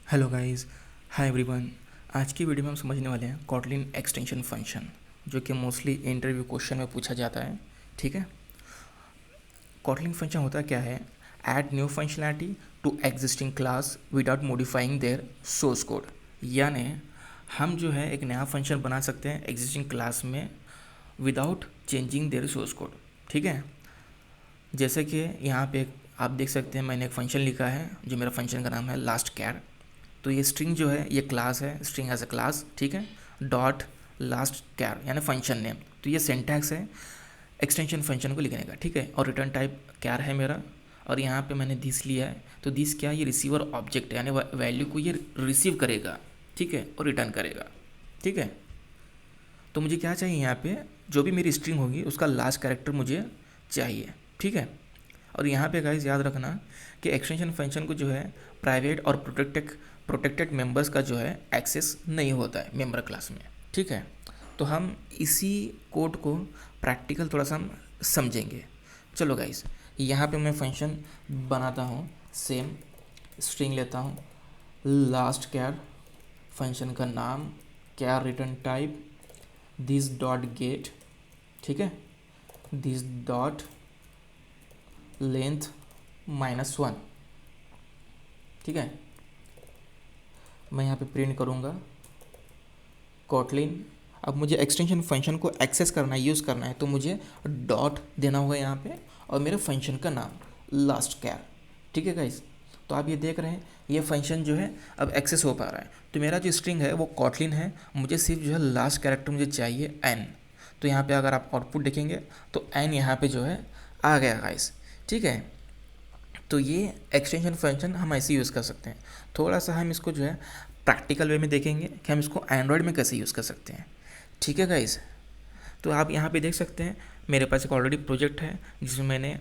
Hello guys, hi everyone. आज की video में हम समझने वाले हैं कॉटलिन एक्सटेंशन फंक्शन, जो कि मोस्टली इंटरव्यू क्वेश्चन में पूछा जाता है। ठीक है। कॉटलिन फंक्शन होता क्या है? Add new functionality to existing class without modifying their source code. यानी हम जो है एक नया फंक्शन बना सकते हैं एग्जिस्टिंग क्लास में without changing their source code. ठीक है। जैसे कि यहाँ पे आप देख सकते हैं, मैंने एक फंक्शन लिखा है जो मेरा फंक्शन का नाम है लास्ट कैर। तो ये स्ट्रिंग जो है ये क्लास है, स्ट्रिंग एज अ क्लास। ठीक है। डॉट लास्ट कैर यानी फंक्शन नेम। तो ये सिंटैक्स है एक्सटेंशन फंक्शन को लिखने का। ठीक है। और रिटर्न टाइप कैर है मेरा, और यहाँ पे मैंने दिस लिया है। तो दिस क्या है? ये रिसीवर ऑब्जेक्ट है, यानी वैल्यू को ये रिसीव करेगा। ठीक है। और रिटर्न करेगा। ठीक है। तो मुझे क्या चाहिए यहाँ पे? जो भी मेरी स्ट्रिंग होगी उसका लास्ट कैरेक्टर मुझे चाहिए। ठीक है। और यहाँ पे गाइस याद रखना कि एक्सटेंशन फंक्शन को जो है प्राइवेट और प्रोटेक्टेड मेंबर्स का जो है एक्सेस नहीं होता है मेंबर क्लास में। ठीक है। तो हम इसी कोड को प्रैक्टिकल थोड़ा सा हम समझेंगे। चलो गाइस, यहाँ पे मैं फंक्शन बनाता हूँ। सेम स्ट्रिंग लेता हूँ, लास्ट कैर, फंक्शन का नाम, char return type, this dot get. ठीक है। This dot length -1। ठीक है। मैं यहाँ पे प्रिंट करूँगा कॉटलिन। अब मुझे एक्सटेंशन फंक्शन को एक्सेस करना है, यूज़ करना है, तो मुझे डॉट देना होगा यहाँ पे, और मेरे फंक्शन का नाम लास्ट कैर। ठीक है गाइस। तो आप ये देख रहे हैं ये फंक्शन जो है अब एक्सेस हो पा रहा है। तो मेरा जो स्ट्रिंग है वो कॉटलिन है, मुझे सिर्फ जो है लास्ट कैरेक्टर मुझे चाहिए एन। तो यहाँ पे अगर आप आउटपुट देखेंगे तो एन यहाँ पे जो है आ गया गाइस। ठीक है। तो ये एक्सटेंशन फंक्शन हम ऐसे यूज़ कर सकते हैं। थोड़ा सा हम इसको जो है प्रैक्टिकल वे में देखेंगे कि हम इसको एंड्रॉयड में कैसे यूज़ कर सकते हैं। ठीक है गाइस। तो आप यहाँ पे देख सकते हैं मेरे पास एक ऑलरेडी प्रोजेक्ट है जिसमें मैंने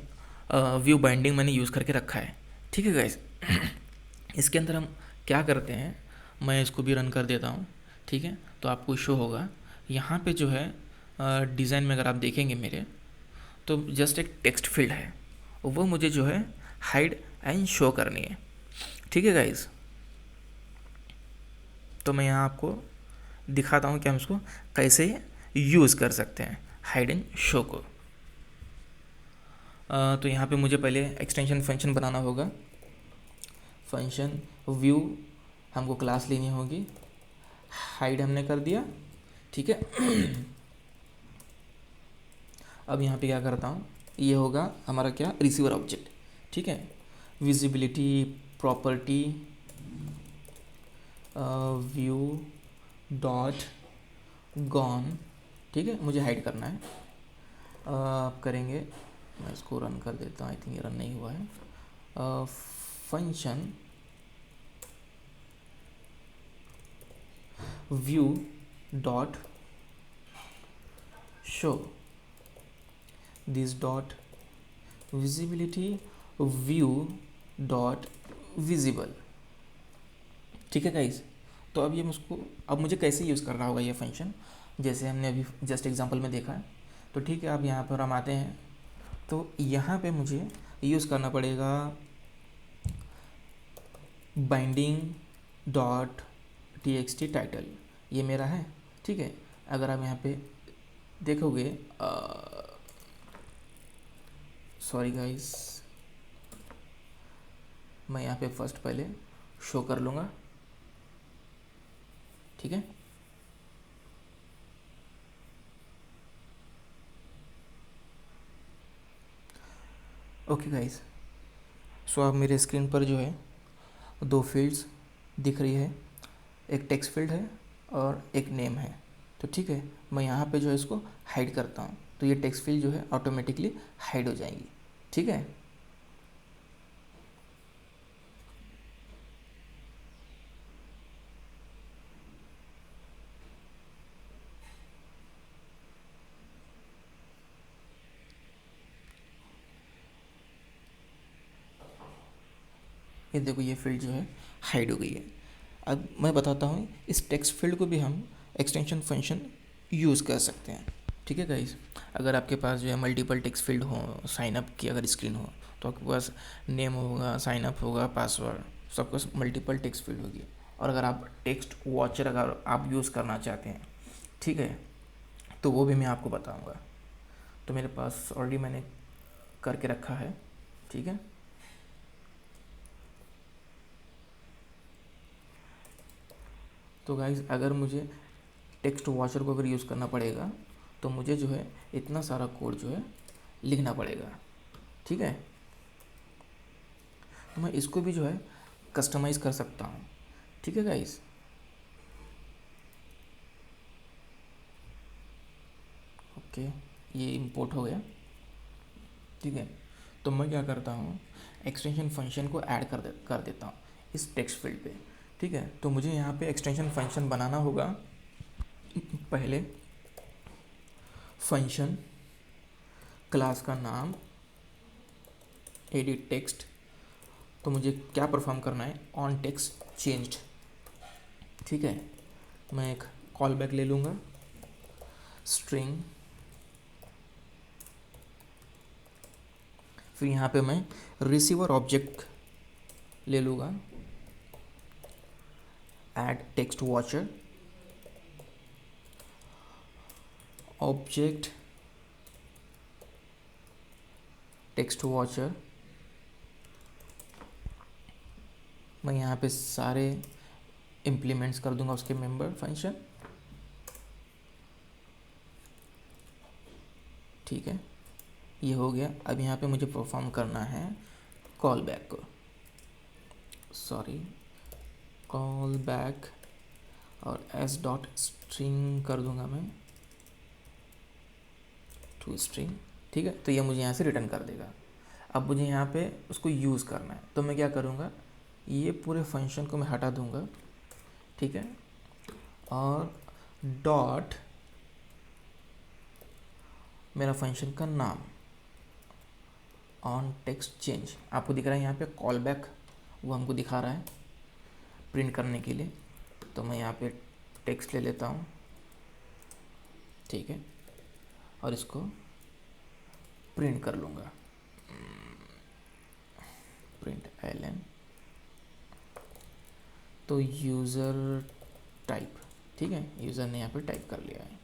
व्यू बाइंडिंग मैंने यूज़ करके रखा है। ठीक है गाइस। इसके अंदर हम क्या करते हैं, मैं इसको भी रन कर देता हूँ। ठीक है। तो आपको शो होगा यहाँ पे जो है डिज़ाइन में, अगर आप देखेंगे मेरे, तो जस्ट एक टेक्स्ट फील्ड है, वो मुझे जो है हाइड एंड शो करनी है। ठीक है गाइस। तो मैं यहाँ आपको दिखाता हूँ कि हम इसको कैसे यूज़ कर सकते हैं हाइड एंड शो को। तो यहाँ पे मुझे पहले एक्सटेंशन फंक्शन बनाना होगा। फंक्शन व्यू हमको क्लास लेनी होगी, हाइड हमने कर दिया। ठीक है। अब यहाँ पे क्या करता हूँ, ये होगा हमारा क्या, रिसीवर ऑब्जेक्ट। ठीक है। Visibility property view dot gone. ठीक है। मुझे हाइड करना है। आप करेंगे, मैं इसको रन कर देता हूँ। आई थिंक ये रन नहीं हुआ है। Function view dot show this dot visibility view dot visible. ठीक है गाइस। तो अब ये मुझको, अब मुझे कैसे यूज़ करना होगा ये फंक्शन, जैसे हमने अभी जस्ट एग्जांपल में देखा है। तो ठीक है, अब यहाँ पर हम आते हैं। तो यहाँ पे मुझे यूज़ करना पड़ेगा बाइंडिंग डॉट टी टाइटल, ये मेरा है। ठीक है। अगर आप यहाँ पे देखोगे, सॉरी गाइस, मैं यहाँ पे फर्स्ट पहले शो कर लूँगा। ठीक है। Okay guys. सो अब मेरे स्क्रीन पर जो है दो फील्ड्स दिख रही है, एक टेक्स्ट फील्ड है और एक नेम है। तो ठीक है, मैं यहाँ पे जो है इसको हाइड करता हूँ, तो ये टेक्स्ट फील्ड जो है ऑटोमेटिकली हाइड हो जाएंगी। ठीक है। ये देखो, ये फील्ड जो है हाइड हो गई है। अब मैं बताता हूँ इस टेक्स्ट फील्ड को भी हम एक्सटेंशन फंक्शन यूज़ कर सकते हैं। ठीक है गाइस। अगर आपके पास जो है मल्टीपल टेक्स्ट फील्ड हो, साइन अप की अगर स्क्रीन हो, तो आपके पास नेम होगा, साइन अप होगा, पासवर्ड, सबके मल्टीपल टेक्स्ट फील्ड होगी। और अगर आप टेक्स्ट वॉचर अगर आप यूज़ करना चाहते हैं, ठीक है, तो वो भी मैं आपको बताऊंगा। तो मेरे पास ऑलरेडी मैंने करके रखा है, ठीक है। तो गाइस अगर मुझे टेक्स्ट वॉचर को अगर यूज़ करना पड़ेगा तो मुझे जो है इतना सारा कोड जो है लिखना पड़ेगा, ठीक है। तो मैं इसको भी जो है कस्टमाइज़ कर सकता हूँ, ठीक है गाइस। ओके, ये इंपोर्ट हो गया, ठीक है। तो मैं क्या करता हूँ, एक्सटेंशन फंक्शन को ऐड कर देता हूँ इस टेक्स्ट फील्ड पे, ठीक है। तो मुझे यहाँ पे एक्सटेंशन फंक्शन बनाना होगा। पहले फंक्शन क्लास का नाम एडिट टेक्स्ट, तो मुझे क्या परफॉर्म करना है, ऑन टेक्स्ट चेंज्ड, ठीक है। मैं एक कॉल बैक ले लूँगा, स्ट्रिंग, फिर यहाँ पे मैं रिसीवर ऑब्जेक्ट ले लूँगा, add text watcher, object text watcher. मैं यहाँ पे सारे इम्प्लीमेंट्स कर दूंगा उसके मेंबर फंक्शन, ठीक है। ये हो गया। अब यहाँ पे मुझे परफॉर्म करना है कॉल बैक को, सॉरी, कॉल बैक, और एस डॉट स्ट्रिंग कर दूंगा मैं, टू स्ट्रिंग, ठीक है। तो ये मुझे यहाँ से रिटर्न कर देगा। अब मुझे यहाँ पे उसको यूज़ करना है, तो मैं क्या करूँगा, ये पूरे फंक्शन को मैं हटा दूँगा, ठीक है, और डॉट मेरा फंक्शन का नाम ऑन टेक्स्ट चेंज, आपको दिख रहा है यहाँ पे कॉल बैक, वो हमको दिखा रहा है प्रिंट करने के लिए। तो मैं यहाँ पे टेक्स्ट ले लेता हूँ, ठीक है, और इसको प्रिंट कर लूँगा, प्रिंट ln, तो यूज़र टाइप, ठीक है, यूज़र ने यहाँ पे टाइप कर लिया है।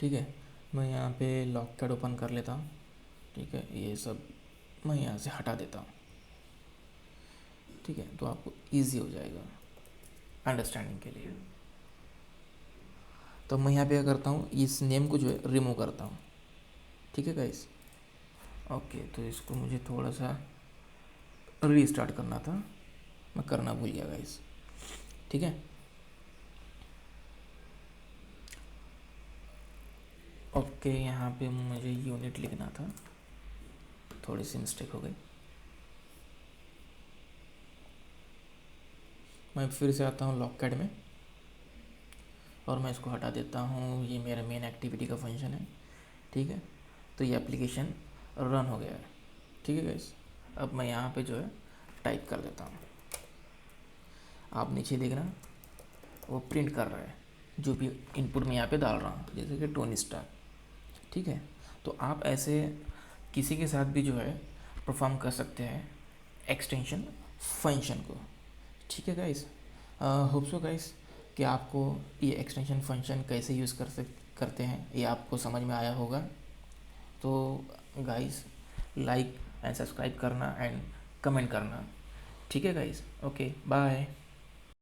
ठीक है, मैं यहाँ पे लॉक कैड ओपन कर लेता हूँ, ठीक है, ये सब मैं यहाँ से हटा देता हूँ, ठीक है। तो आपको इजी हो जाएगा अंडरस्टैंडिंग के लिए। तो मैं यहाँ पे क्या करता हूँ, इस नेम को जो है रिमूव करता हूँ, ठीक है गाइस। ओके, तो इसको मुझे थोड़ा सा रीस्टार्ट करना था, मैं करना भूल गया गाइस, ठीक है। ओके, यहाँ पे मुझे यूनिट लिखना था, थोड़ी सी मिस्टेक हो गई। मैं फिर से आता हूँ लॉक कैड में और मैं इसको हटा देता हूँ, ये मेरा मेन एक्टिविटी का फंक्शन है, ठीक है। तो ये एप्लीकेशन रन हो गया है, ठीक है गाइस। अब मैं यहाँ पे जो है टाइप कर देता हूँ, आप नीचे देखना वो प्रिंट कर रहा है जो भी इनपुट मैं यहाँ पे डाल रहा हूँ, जैसे कि टोनी स्टार, ठीक है। तो आप ऐसे किसी के साथ भी जो है परफॉर्म कर सकते हैं एक्सटेंशन फंक्शन को, ठीक है गाइस। होप सो गाइस कि आपको ये एक्सटेंशन फंक्शन कैसे यूज़ करते हैं ये आपको समझ में आया होगा। तो गाइस लाइक एंड सब्सक्राइब करना एंड कमेंट करना, ठीक है गाइस। Okay, bye.